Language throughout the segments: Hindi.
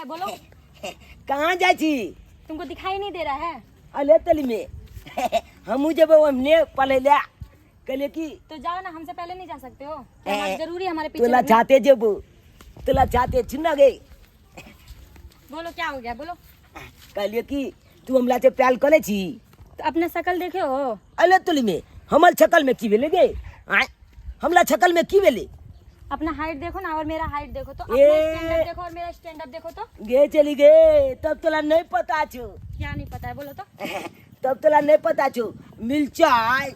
है बोलो। कहाँ जाए छी? तुमको दिखाई नहीं दे रहा है? अले तली में हम जब हमने पले लिया कहले कि तो जाओ ना, हमसे पहले नहीं जा सकते हो? क्या जरूरी है हमारे पीछे तुला लगना? चाहते जब तुला चाहते छिना गए बोलो क्या हो गया बोलो। कहलिए कि तू हमला से प्यार करे छी। तो अपने शकल देखे हो? अले तली में हमल छकल में की भेले गे? हमला छकल में की भेले? अपना हाइट देखो ना और मेरा हाइट देखो तो, ये- अपना स्टैंड अप देखो और मेरा स्टैंड अप देखो तो। गे चली गए तब तोला नहीं पता छो। क्या नहीं पता है बोलो तो। तब तोला नहीं पता छो मिर्चाई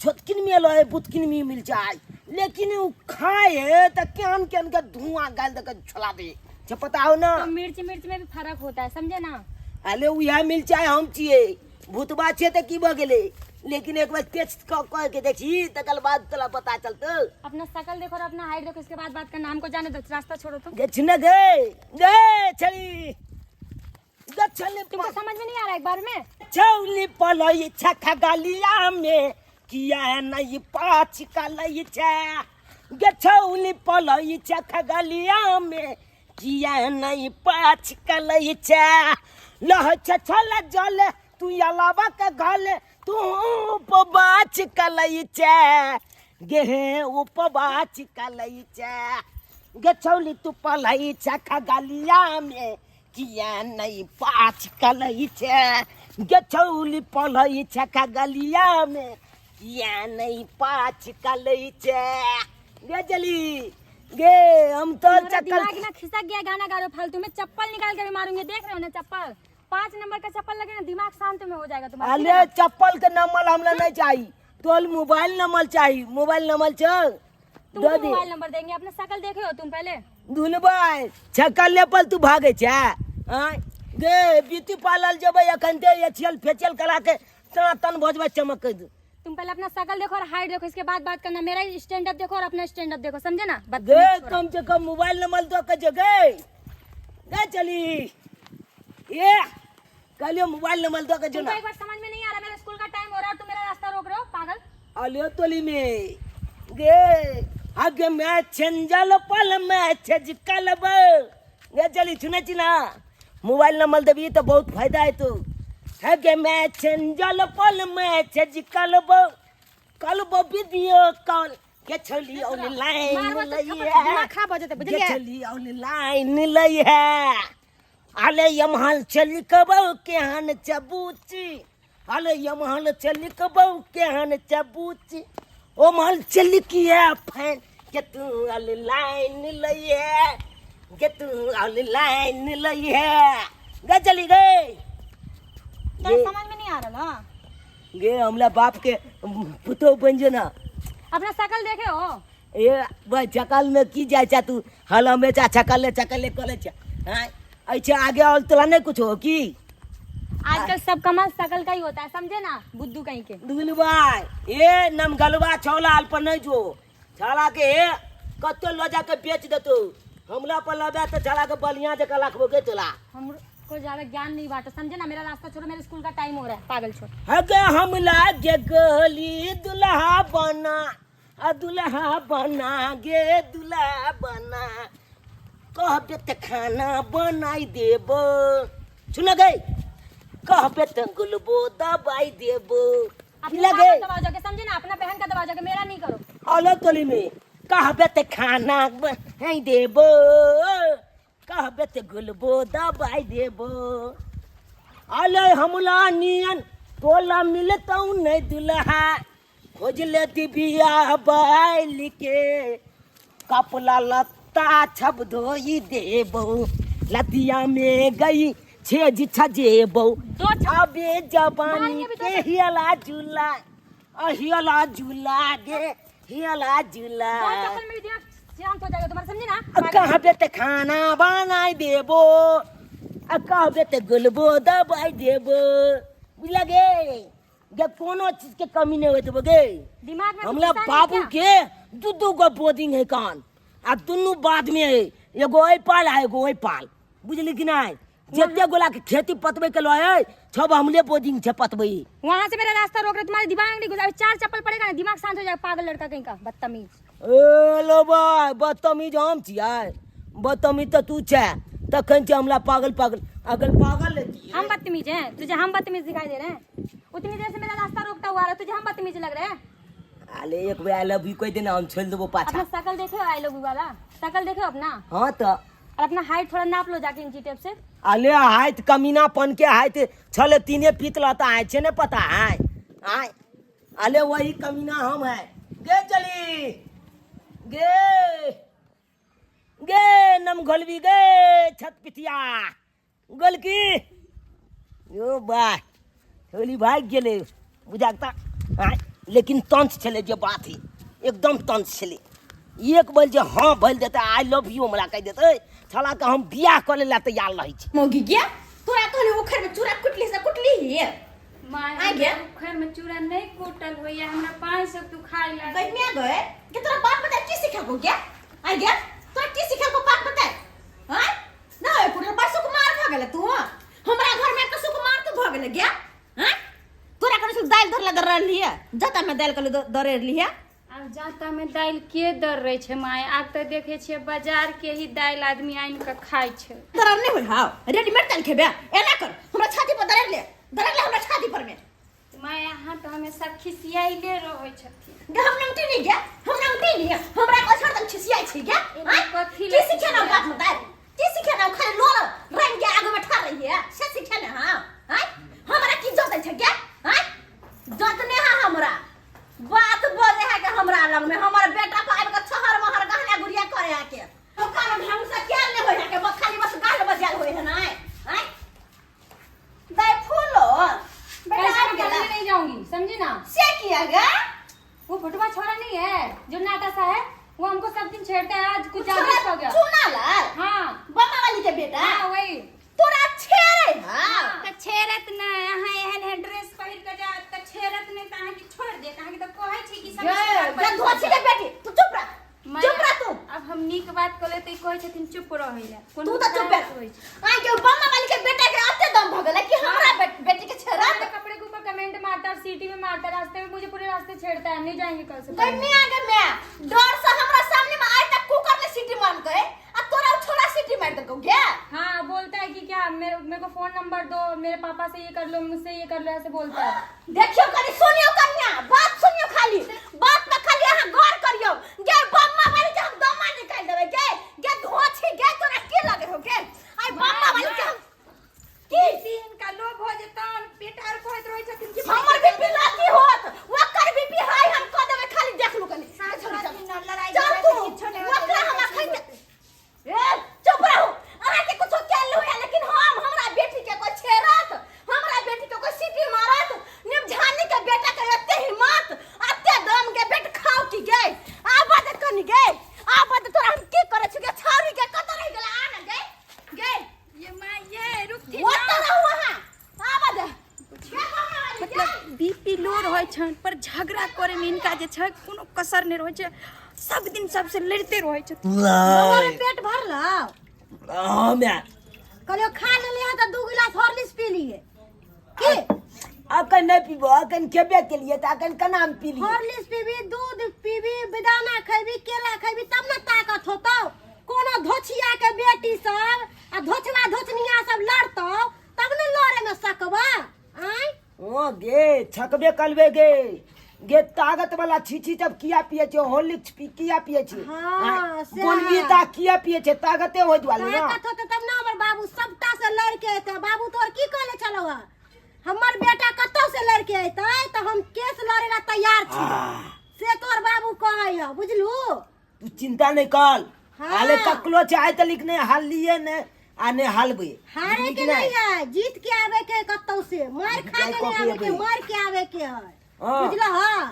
छोटकिन में लो बुतकिन में मिर्चाई, लेकिन वो खाए तो कैन कैन का धुआं गाल दे छोला दे छ पता हो ना। तो मिर्च मिर्च में भी फर्क होता है, समझे ना? अले वह मिर्चाई हम छिए भूतबा छे त की भ गेले, लेकिन एक बार टेस्ट कह के देखी तकर बाद तोला पता चलतो। अपना शकल देखो और अपना हाइट देखो, इसके बाद बात करना। हमको जाने दो, रास्ता छोड़ो तो। गे छिन गे छली गे छली तुमको समझ में नहीं आ रहा एक बार में? छौली पलई छखा गालिया में किया नहीं पाछ कालई छे। गे छौली पलई छखा गालिया में किया नहीं पाछ कालई छे। लह छल जल तू अलावा के घाले तू उपवाच कालई छे। गे उपवाच कालई छे। गे छौली तू पलई छखा गालिया में किया नहीं पाछ कालई छे। गे छौली पलई छखा गलिया में किया नहीं पाछ कालई छे। गे जली गे हम तो तुम्हारा चक्कर दिमाग ना खिसक गया, गाना गा रहे हो फालतू में। चप्पल निकाल कर मारूंगी, देख रहे हो ना? चप्पल 5 नंबर का चप्पल लगे ना, दिमाग शांत में हो जाएगा तुम्हारा। अले चप्पल के नंबर हमला नहीं चाहिए, तो मोबाइल नंबर चाहिए। मोबाइल नंबर चल तुमको मोबाइल नंबर देंगे। अपना शकल देखे हो तुम पहले? दुनबाई छक्कल लेपल तू भागे छे। गे ब्यूटी पार्लर जब अखन ते एचियल फेचियल करा के तन भोजबा चमक दे। तुम पहले अपना शकल देखो और हाइट देखो, इसके बाद बात करना। मेरा स्टैंड अप देखो और अपना स्टैंड अप देखो, समझे ना? गे बदतमीज छोरा। कम से कम मोबाइल नंबर दो के जगह गे चली ये कलियो मोबाइल नंबर दो के जो तुमको ना। एक बार समझ में नहीं आ रहा? मेरा स्कूल का टाइम हो रहा है और तुम मेरा रास्ता रोक रहे हो, पागल। अलियो तोली में गे आगे मैं चंजल पल में छजकल ब गे चली सुने छी ना। मोबाइल नंबर देबी तो बहुत फायदा है। तो है गे मैं चंजल पल में छजकल ब कल वीडियो कॉल के छली ऑनलाइन मारवा तो लई थप्पड़, है। दिमाग खराब हो जाता है, बुझलिए? चली ऑनलाइन लई है। आले यमहल चली कबौ के हन चबूची। आले यमहल चली कबौ के हन चबूची। ओ महल चली किया फैन के तू ऑनलाइन लई है। के तू ऑनलाइन लई है। गे चली गए तो समझ में नहीं आ रहा ना? गे हमला बाप के पुतो बन जो ना। अपना शकल देखे हो? ये भाई चकल में की जाए चा तू हल में चा चकल करे चा। हां ऐसे आगे और तोला नहीं कुछ हो की? आजकल सब कमाल शकल का ही होता है, समझे ना? बुद्धू कहीं के। दुगल भाई ये नम गलवा छौला अल पर नहीं जो छाला के कत्तो लो जाके बेच देतो। हमला पर लबे तो छाला के बलिया जका रखबो के तोला। हमको ज्यादा ज्ञान नहीं बांटो, समझे ना? मेरा रास्ता छोड़ो, मेरे स्कूल का टाइम हो रहा है, पागल छोड़। हगे हमला के गली दुल्हा बना दुल्हा बना गे दुल्हा बना कहबे त खाना बनाई देबो। सुन गई कहबे त गुलबो दबाई देबो। अपने लगे बाप का दबा जाके, समझे ना? अपना बहन का दबा जाके, मेरा नहीं करो। आलो तोली में कहबे त खाना बनाई देबो। कहबे त गुलबो दबाई देबो। आले हमला नियन तोला मिलतौ नहीं दुल्हा खोज ले दिबिया बैल के कपला लत्ता छब धोई देबो। लतिया में गई छेज छजेबो। दो अबे जवानी मारेंगे भी तो के हियला झूला हियला झूला गे हियला झूला। बहुत चक्कर में भी दिमाग शांत हो जाएगा तुम्हारा, समझे ना? कहबे त खाना बनाई देबो। कहबे त गुलबो दबाई देबो। बुझला गे गे कोनो चीज के कमी नहीं होत बगे। दिमाग में हमला घुसा नहीं बाबू क्या? के दू गो बोर्डिंग है कान आ दुनू बाद में है। एगो ओइ पाल आ एगो ओइ पाल। बुझली कि नहीं? जेते गोला के खेती पतबे के लय छब हमले बोर्डिंग छे पतबे। वहाँ से मेरा रास्ता रोक रहे, तुम्हारे दिमाग नहीं घुसा। अभी 4 चप्पल पड़ेगा ना, दिमाग शांत हो जाएगा, पागल लड़का कहीं का, बदतमीज। ए लो भाई बदतमीज हम छियै? बदतमीज तो तू छे। तखन से हमला पागल पागल अगल पागल लेती है। हम बदतमीज हैं? तुझे हम बदतमीज दिखाई दे रहे हैं? उतनी देर से मेरा रास्ता रोकता हुआ रहा, तुझे हम बदतमीज लग रहे हैं? अरे एक बार आई लव यू कह देना, हम छोड़ देबो पाछा। अपना शकल देखो आई लव यू वाला, शकल देखो अपना, हाँ तो और अपना हाइट थोड़ा नाप लो जाके इंची टेप से। अले हाइट कमीनापन के हाइट छले 3 फीट लता है छे ने पता है आय अले वही कमीना हम है। गे चली गे गे नम घोलवी गे छत पिटिया गलकी यो बाय होली भाग गेले बुझाता आय लेकिन तंस छले जे बात है एकदम तंस छले। एक बोल जे हाँ बोल देता आई लव यू हमरा कह देते छला के हम बियाह करे ला तैयार रही छी। मोगी गया तोरा कहले उखर में चूरा कुटली से कुटली है माय आ गया उखर में चूरा नहीं कोटल होया, हमरा 500 तू खाई ला। गई में गए कि तोरा बाप बता की सिखा को क्या आ गया तोरा की सिखा को बाप बता हां ना है पुत्र बस कुमार भ गेले तू हमरा घर में तो सुकुमार तू भ गेले गया हां तोरा करे दाल धरला दर रहली है जता में दाल कले दरेरली है। अब जाता में दाल के दर रहे छे माय, आब तो देखे छे बाजार के ही दाल आदमी आइन के खाय छे। दरर नहीं होय हां रेडीमेड दाल खेबे एना कर हमरा छाती पर दरेर ले हमरा छाती पर में माय यहाँ तो हमेशा खिसियाइले रहे छथिन। गे हम नंगटी नहीं गया हम नंगटी नहीं हमरा को छोड़ दम खिसियाई छी गया हां कथी की सिखे ना बात बता की सिखे ना खाली लोर रंग के आगे में ठाड़ रही है से सिखे ना हां हां हमरा की जोत छै क्या हां जोत ने है हमरा बात बोले है कि हमरा लग में हमर बेटा को आबे के छहर महर गहना गुड़िया करे है के ओकर ढंग से क्या ले होय है के खाली बस गाल बजाल होय है ना हां दाई फूलो बेटा आ गेला नहीं जाऊंगी समझी ना। से किया गे वो फटुआ छोरा नहीं है जो नाटा सा है, वो हमको सब दिन छेड़ता है, आज कुछ ज्यादा हो गया। चुना ला हाँ बम्मा वाली के बेटा हाँ वही तोरा छेरे हां त छेरत न यहाँ एहन है ड्रेस पहिर के जा त छेरत नहीं त की छोड़ दे कहां की त कहै छी कि ये धोछी के बेटी तू चुप रह तू। अब हम नीक बात कले त कहै छथिन चुप रहै ले तू त चुप रह आ के बम्मा वाली के बेटा के अत्ते दम भ गेलै कि हमरा बेटी के छेड़ा कपड़े के ऊपर कमेंट मारता और सीटी में मारता, रास्ते में मुझे पूरे रास्ते छेड़ता है, नहीं जाएंगे कल से। गन्नी आगे मैं डर से हमरा सामने में आए तक कुकर में सीटी मार के अब तोरा छोरा सीटी मार दको क्या हाँ बोलता है कि क्या मेरे को फोन नंबर दो, मेरे पापा से ये कर लो, मुझसे ये कर लो, ऐसे बोलता है। देखियो कनी सुनियो कन्या बात सुनियो खाली बात में खाली यहां गौर करियो गे बम्मा वाली जे हम दमा निकाल देबे गे धोछी गे तोरा की लगे हो गे आई बम्मा वाली के हम की इनका लोभ हो जतन पेट आर कहत रहै छथिन कि हमर बीपी लाती होत ओकर बीपी हाई हम क देबे खाली देख लू कनी चल तू ओकरा हम अखन ए चुप रहो अहाँ के कुछ कहल हो लेकिन हम हमरा बेटी के कोई छेड़त हमरा बेटी के कोई सीटी मारत निमझानी के बेटा के एते हिम्मत एते दम के बेट खाओ की गे आबाद कनी गे आबाद तोरा हम की करे छी के छारी के कत रह गेला आ न गे ये मां ये रुक वो तो रहो वहां आबाद मतलब बीपी लो रहे छन पर झगड़ा करे में इनका जे छै कोनो कसर नहीं रहे छै, सब दिन सबसे लड़ते रहे छै। हमारे पेट भरला हां मैं कहलियो खा लेलिए त 2 गिलास हॉर्लिक्स पी लिए की अकन नहीं पीबो अकन खेबे के लिए त अकन कना हम पी लिए हॉर्लिक्स पीबी दूध पीबी बेदाना खैबी केला खैबी तब न ताकत होतो कोनो धोछिया के बेटी सब आ धोछवा धोछनिया सब लड़तो तब न लड़े में सकबा आय ओ गे छकबे कलबे गे ताकत वाला छीछी जब किया पिए छे हॉर्लिक्स पी किया पिए छे हाँ, से बोलबीता किया पिए छे ताकते हो जवाली ना ताकत होते तब न हमर बाबू सबटा से लड़ के अइते बाबू तोर की कहले छलो हमर बेटा कत्तो से लड़ के अइते त हम केस लड़े ला तैयार छी से तोर बाबू कहै बुझलू तू चिंता नहीं कर हाँ। आले तकलो चाहे त लिखने हाल लिए ने आने हालबे हारे के नहीं है जीत के आवे के कत्तो से मार खा के नहीं आवे के मार के आवे के है हाँ। बुझला हां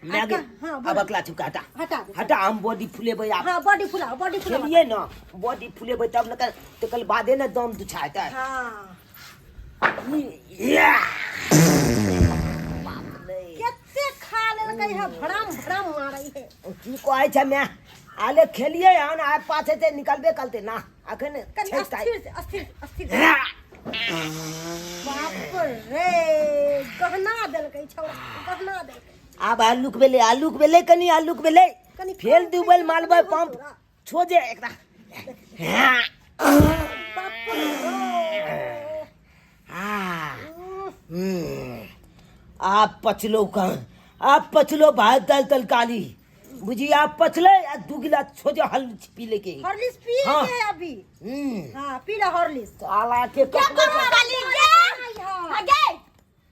मैं गे हाँ, अब अकला चुका हटा हटा दे। हटा हम बॉडी फुलेबे आप हां बॉडी फुलाओ खेलिए ना बॉडी फुलेबे तब न तो कल बादे न दम दुछाता है हां या केते खा ले कहीं है भड़म मारई है की कहै छै मैं आले खेलिए हन आ पाछे से निकलबे कलते ना अखन अस्थिर बाप रे गहना देलकै छौरा गहना देलकै अब आलूक बेले कनी कनी फेल दुबल मालबे पंप छोजे एकरा आप पचलो कहाँ? आप पचलो भात दाल तलकाली बुझी। आप पचले या 2 गिलास छोटे हॉर्लिक्स पी लेके। हॉर्लिक्स पी हाँ। के अभी हाँ पी ला हॉर्लिक्स। साला के क्या करने वाली क्या आगे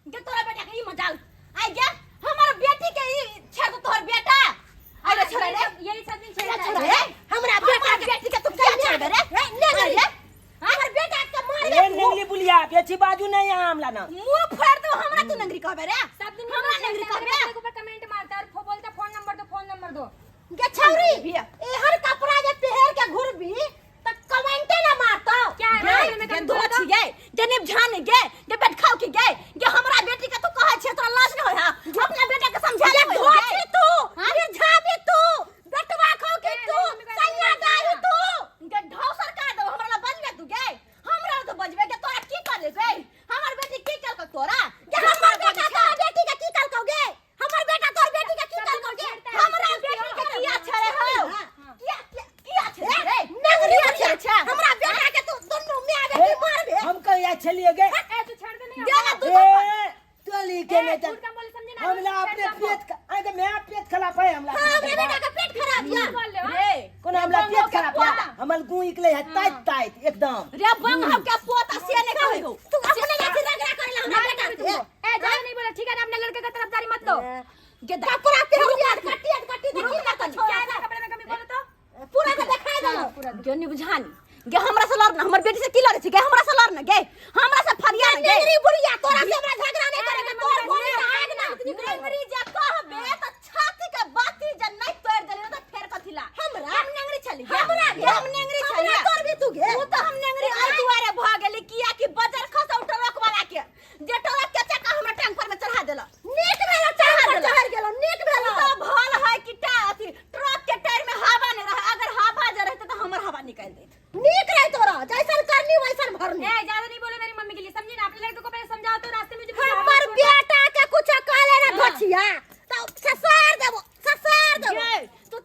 के तोरा बेटा के ई मजाल आई गया हमार बेटी के ई छेड़ तो तोहर बेटा अरे छोड़ा रे यही सब दिन छोड़ा छेड़ता रे है। हमरा बेटी के तुम क्या छेड़ रे ले रे हमार बेटा के मार ए नंगली बुलिया बेची बाजू नहीं है हमला ना। मुंह फाड़ दो हमरा तू नंगरी कहबे रे सब दिन हमरा नंगरी कहबे मेरे ऊपर कमेंट मारता है और बोलता फोन नंबर दो। के छौरी एहर कपड़ा जे पहन के घुरबी त कमेंटे ना मारतो क्या है ना में के कमेंट धोछ गे जनेब झान गे के बेट खाओ के गे के हमरा बेटी के तू कहै छै तोरा लाज न होय हा अपना बेटा के समझा ले धोछ तू फिर झाबी तू बेटवा खाओ के तू सैया गाय तू के ढौसर का दो हमरा बजबे तू गे हमरा तो बजबे के तोरा की कर ले गे हमर बेटी की कर तोरा के हमर बेटा तोर बेटी के की कर गे हमर बेटा तोर बेटी के की कर गे हमरा बेटी के किया छरे हो किया छरे रे नंगरी छरे छ हमरा बेटा के तू दुनु में बेटी मारबे हम कहिया चलिए गए ए तू छेड़ दे नहीं जाना तू चली के में झूठ का बोले समझे ना। हमला अपने पेट आगे मैं पेट खराब है हमला। हां हमरे बेटा का पेट खराब या बोल ले रे कोन हमला पेट खराब है हमल गु इकले है टाइट एकदम। रे बंग हम के पोता से ने कहै हो तू अपने लाठी रगड़ा करला हमरा बेटा के ए ज्यादा नहीं बोला ठीक है ना अपने लड़के का तरफदारी मत दो। के कपड़ा पे हो यार कटी देखी ना कर क्या है ना कपड़े में कमी बोले तो पूरा के दिखा दो जो नि बुझानी गे हमरा से लड़ना हमर बेटी से की लड़े छै गे हमरा से लड़ना गे हमरा से फरियाद गे नेगरी बुढ़िया तोरा से हमरा झगड़ा नहीं करे के तोर गोली आग ना नेगरी जे कहबे त छाती के बाती जे नहीं तोड़ देले त फेर कथिला हमरा हम नेगरी छली हमरा हम नेगरी छली तोर भी तू गे तू त हम नेगरी आई दुआरे भ गेली किया कि बजर खस उठरक वाला के जे टरक के चक्का हमरा टैंक पर में चढ़ा देला नीक भेलो चढ़ा गेलो नीक भेलो त भल है कि टा अथी ट्रक के टायर में हवा नहीं रहे अगर हवा जे रहते त हमर हवा निकाल देत नीक रहे तोरा जैसन करनी वैसन भरनी ए ज्यादा नहीं बोले मेरी मम्मी के लिए समझी ना। अपने लड़के को पहले समझाओ तो रास्ते में जो हमर बेटा के कुछ कहले ना धोछिया तो ससार देबो तो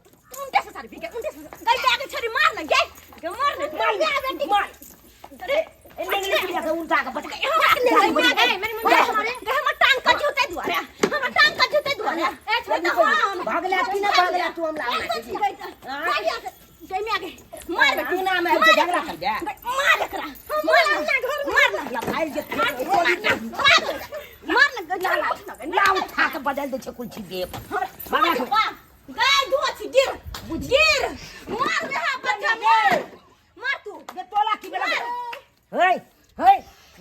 उनटे से सर भी के उनटे से गई के आगे छरी मार ना गे मार बेटी मार अरे ए नंगली बुलिया के उल्टा के बच गए। हमर टांग का जूते दुआरे हमर टांग का जूते दुआरे ए छोड़ दो भागले कि ना भागले तू हमला गई में आगे मार बेटी तू ना मैं झगड़ा कर दे मार एकरा मार ना भाई जे मार उठा के बदल दे छै कुछ दे गाय धोछ गिर मार दे हा बच्चा मार तू ये तोला की बेला हे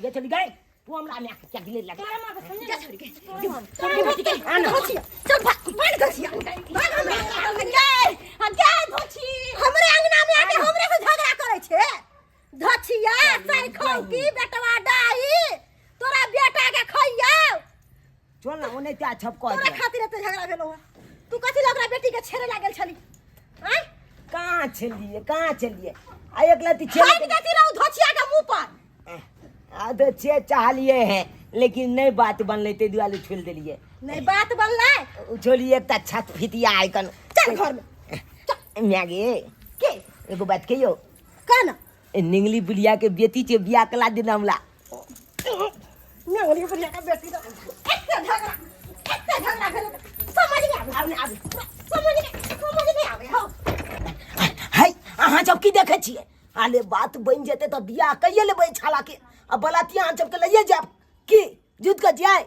ये चली गए तू हमरा में क्या गिले लगे जा छोड़ के छोड़ बेटी के आना चल भाग धोछिया भाग हमरा गाय धोछी हमरे अंगना में आके हमरे से झगड़ा करे छे धोछिया सर खाऊ की बेटवा डाई तोरा बेटा के खइया चल ना ओने त्या छपको तोरा खातिर त झगड़ा भेलो तू कथि लगरा बेटी के छेड़े लागल छली हैं कहां चलिए आ एक लती छे हाइट कथि रहू धोछिया के मुंह पर आ तो छे चाहलिए हैं लेकिन नहीं बात बनले ते दिवाली छोड़ देलिए नहीं बात बनले छोड़िए एक छत फितिया आइकन चल घर में म्यागे के एगो बात कहियो काना निंगली बुलिया के बेटी के बियाह कला दिन हमला नंगली बुढ़िया का बेटी तो एते झगड़ा भेल समझ नहीं आवे समझ नहीं आवे हो हाय अहाँ जब की देखे छिए आले बात बन जेते तो बियाह कइए लेबै छाला के अब बलातिया जब के लइए जाब की जुद के जाए